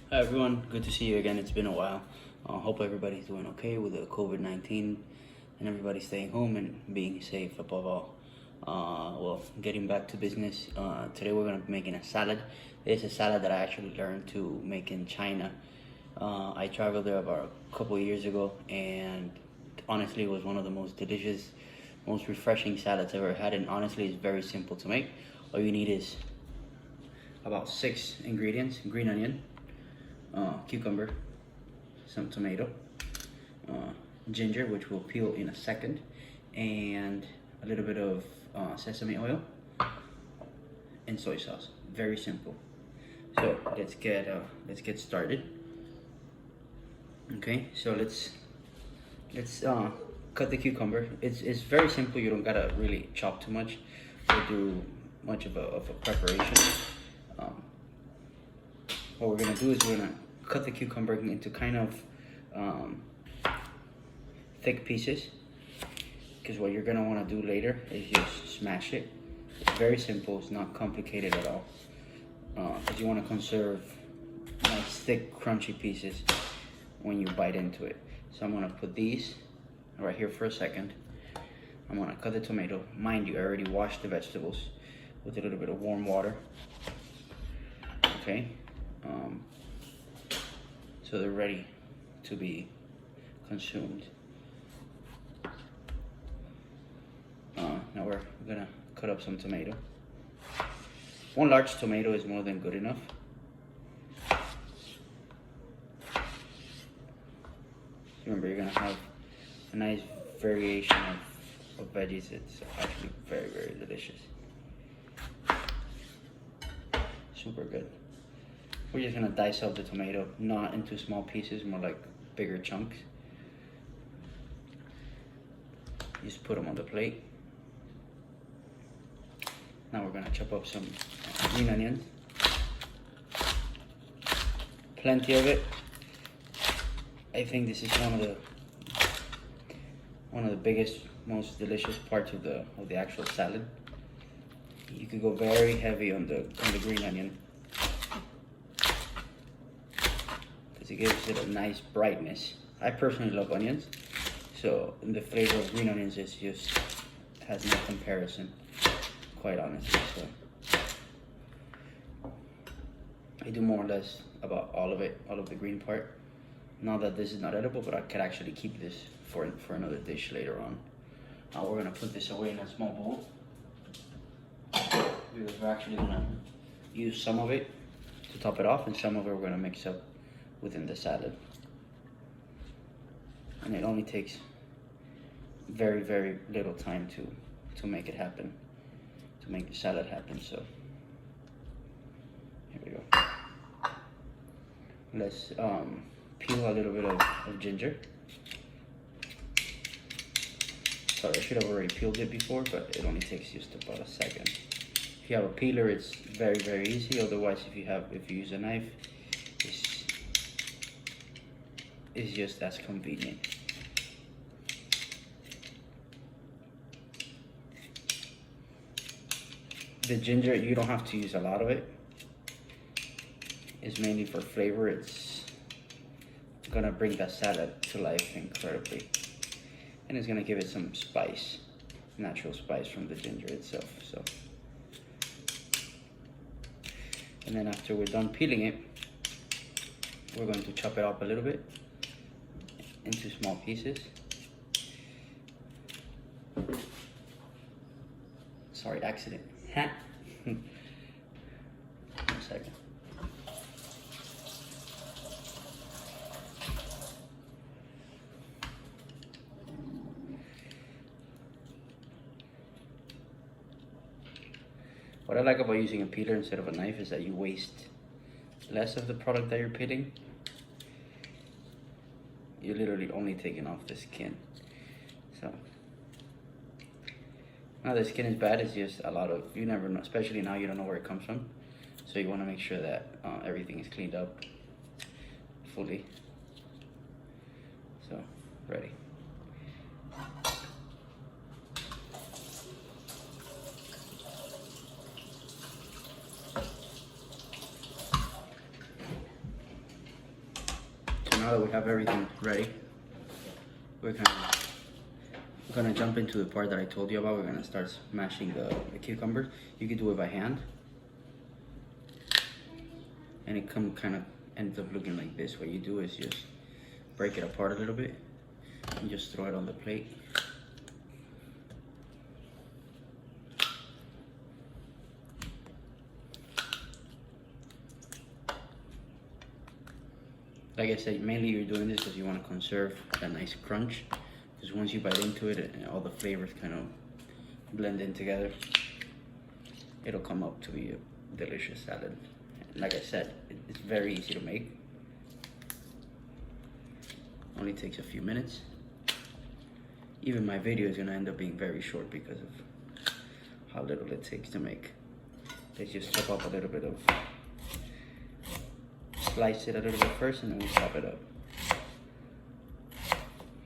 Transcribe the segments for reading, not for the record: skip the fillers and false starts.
Hi everyone, good to see you again. It's been a while. Hope everybody's doing okay with the COVID-19 and everybody staying home and being safe above all. Well, getting back to business, today we're going to be making a salad. It's a salad that I actually learned to make in China. I traveled there about a couple of years ago, and honestly it was one of the most delicious, most refreshing salads I've ever had, and honestly it's very simple to make. All you need is about 6 ingredients: green onion, cucumber, some tomato, ginger, which we'll peel in a second, and a little bit of sesame oil and soy sauce. Very simple. So let's get started. Okay, so let's cut the cucumber. It's very simple. You don't gotta really chop too much or do much of a preparation. What we're gonna do is we're gonna cut the cucumber into kind of thick pieces, because what you're gonna want to do later is just smash it. It's very simple. It's not complicated at all. Because you want to conserve nice thick crunchy pieces when you bite into it. So I'm gonna put these right here for a second. I'm gonna cut the tomato. Mind you, I already washed the vegetables with a little bit of warm water. Okay. So they're ready to be consumed. Now we're gonna cut up some tomato. One large tomato is more than good enough. Remember, you're gonna have a nice variation of veggies. It's actually very, very delicious. Super good. We're just gonna dice up the tomato, not into small pieces, more like bigger chunks. Just put them on the plate. Now we're gonna chop up some green onions. Plenty of it. I think this is one of the biggest, most delicious parts of the actual salad. You could go very heavy on the green onion, because it gives it a nice brightness. I personally love onions, so the flavor of green onions is just has no comparison, quite honestly. So I do more or less about all of it, all of the green part. Now that this is not edible, but I could actually keep this for another dish later on. Now we're gonna put this away in a small bowl, because we're actually gonna use some of it to top it off, and some of it we're gonna mix up within the salad. And it only takes very, very little time to make it happen, to make the salad happen. So here we go. Let's peel a little bit of ginger. Sorry, I should have already peeled it before, but it only takes just about a second. If you have a peeler, it's very, very easy. Otherwise, if you use a knife, it's just as convenient. The ginger, you don't have to use a lot of it. It's mainly for flavor. It's gonna bring that salad to life incredibly, and it's gonna give it some spice, natural spice from the ginger itself. So, and then after we're done peeling it, we're going to chop it up a little bit into small pieces. Sorry, accident. 1 second. What I like about using a peeler instead of a knife is that you waste less of the product that you're peeling. You're literally only taking off the skin. So now the skin is bad. It's just a lot of, you never know, especially now you don't know where it comes from. So you want to make sure that everything is cleaned up fully. So ready. now that we have everything ready, we're gonna jump into the part that I told you about. We're gonna start mashing the cucumbers. You can do it by hand, and it kind of ends up looking like this. What you do is just break it apart a little bit and just throw it on the plate. Like I said, mainly you're doing this because you want to conserve that nice crunch. Because once you bite into it, all the flavors kind of blend in together. It'll come up to be a delicious salad. Like I said, it's very easy to make. Only takes a few minutes. Even my video is gonna end up being very short because of how little it takes to make. Let's just chop up a little bit of, slice it a little bit first, and then we chop it up.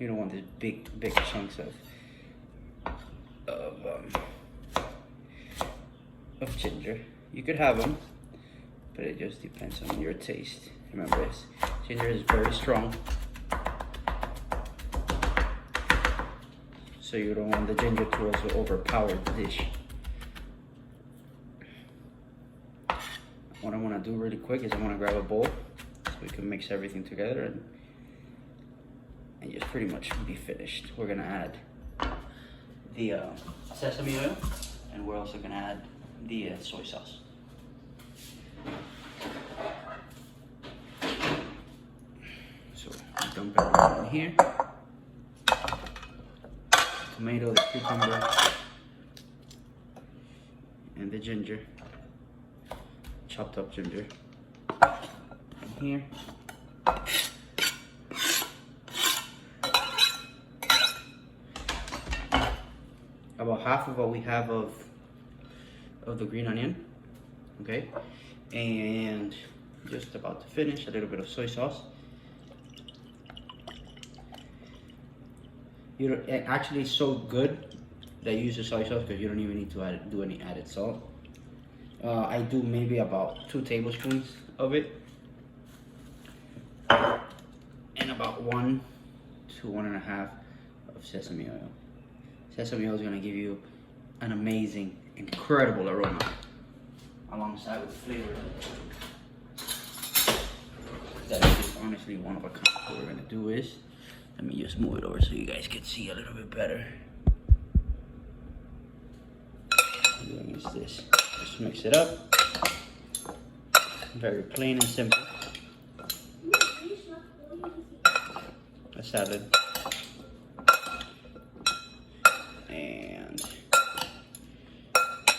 You don't want these big chunks of ginger. You could have them, but it just depends on your taste. Remember, this ginger is very strong, so you don't want the ginger to also overpower the dish. What I want to do really quick is I want to grab a bowl so we can mix everything together and just pretty much be finished. We're gonna add the sesame oil, and we're also gonna add the soy sauce. So dump everything in here. Tomato, the cucumber, and the ginger, chopped up ginger in here. About half of what we have of the green onion, okay, and just about to finish, a little bit of soy sauce. It actually is so good that you use the soy sauce because you don't even need to do any added salt. I do maybe about 2 tablespoons of it, and about 1 to 1.5 of sesame oil. Sesame oil is going to give you an amazing, incredible aroma alongside with flavor. That is just honestly one of a kind. What we're going to do is, let me just move it over so you guys can see a little bit better. What I'm doing is this. Just mix it up. Very plain and simple. A salad. And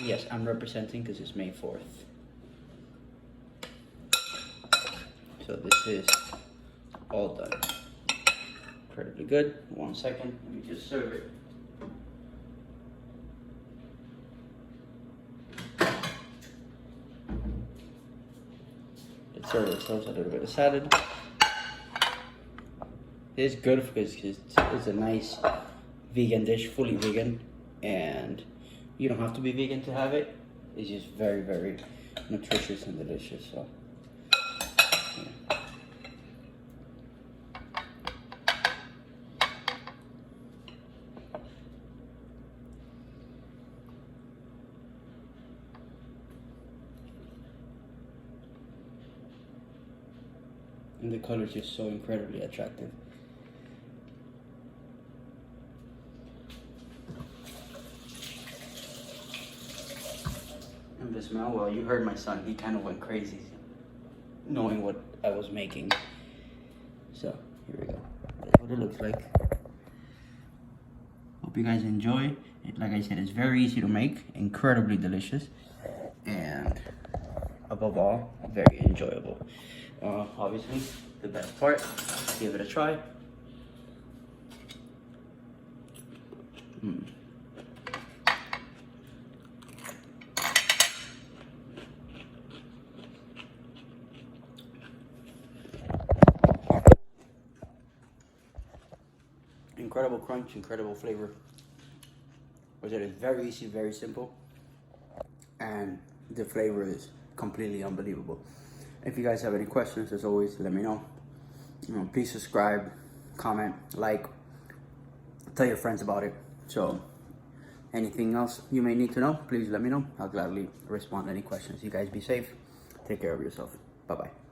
yes, I'm representing because it's May 4th. So this is all done. Incredibly good. 1 second, let me just serve it. Let's serve ourselves a little bit of salad. It's good because it's a nice vegan dish, fully vegan, and you don't have to be vegan to have it. It's just very, very nutritious and delicious. So, yeah. And the color is just so incredibly attractive. And the smell, well, you heard my son, he kind of went crazy knowing what I was making. So, here we go. That's what it looks like. Hope you guys enjoy. Like I said, it's very easy to make, incredibly delicious, and above all, very enjoyable. Obviously, the best part, give it a try. Incredible crunch, incredible flavor. But it is very easy, very simple, and the flavor is completely unbelievable. If you guys have any questions, as always, let me know. Please subscribe, comment, like, tell your friends about it. So anything else you may need to know, please let me know. I'll gladly respond to any questions. You guys be safe. Take care of yourself. Bye-bye.